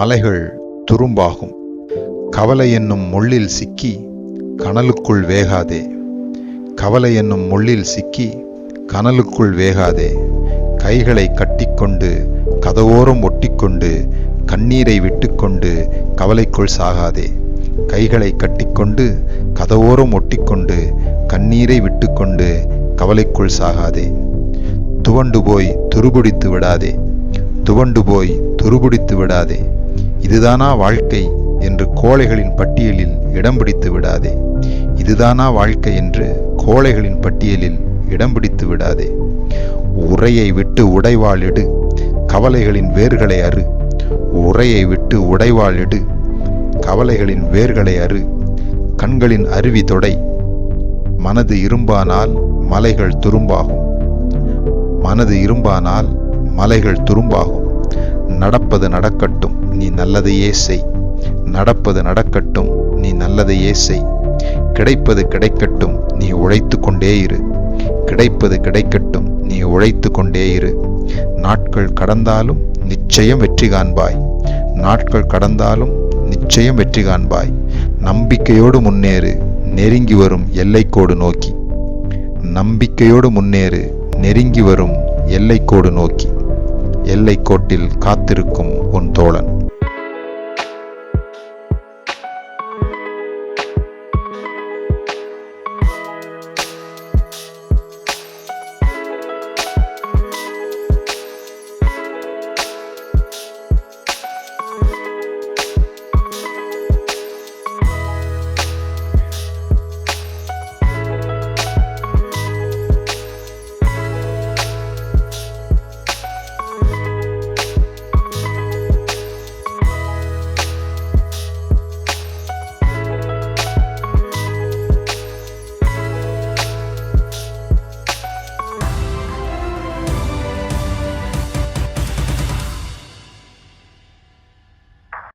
மலைகள் துரும்பாகும். கவலை என்னும் முள்ளில் சிக்கி கனலுக்குள் வேகாதே. கவலை என்னும் முள்ளில் சிக்கி கனலுக்குள் வேகாதே. கைகளை கட்டிக்கொண்டு கதவோரம் ஒட்டிக்கொண்டு கண்ணீரை விட்டுக்கொண்டு கவலைக்குள் சாகாதே. கைகளை கட்டிக்கொண்டு கதவோரம் ஒட்டிக்கொண்டு கண்ணீரை விட்டுக்கொண்டு கவலைக்குள் சாகாதே. துவண்டு போய் துருபிடித்து விடாதே. துவண்டு போய் துருபிடித்து விடாதே. இதுதானா வாழ்க்கை என்று கோழைகளின் பட்டியலில் இடம் பிடித்து விடாதே. இதுதானா வாழ்க்கை என்று கோழைகளின் பட்டியலில் இடம் பிடித்து விடாதே. உரையை விட்டு உடைவாள் எடு. கவலைகளின் வேர்களை அறு. உரையை விட்டு உடைவாள் எடு. கவலைகளின் வேர்களை அறு. கண்களின் அருவி தொடை. மனது இரும்பானால் மலைகள் துரும்பாகும். மனது இரும்பானால் மலைகள் துரும்பாகும். நடப்பது நடக்கட்டும், நீ நல்லதையே செய். நடப்பது நடக்கட்டும், நீ நல்லதையே செய். கிடைப்பது கிடைக்கட்டும், நீ உழைத்து கொண்டே இரு. கிடைப்பது கிடைக்கட்டும், நீ உழைத்து கொண்டே இரு. நாட்கள் கடந்தாலும் நிச்சயம் வெற்றி காண்பாய். நாட்கள் கடந்தாலும் நிச்சயம் வெற்றி காண்பாய். நம்பிக்கையோடு முன்னேறு, நெருங்கி வரும் எல்லைக்கோடு நோக்கி. நம்பிக்கையோடு முன்னேறு, நெருங்கி வரும் எல்லைக்கோடு நோக்கி. எல்லைக்கோட்டில் காத்திருக்கும் உன் தோழன்.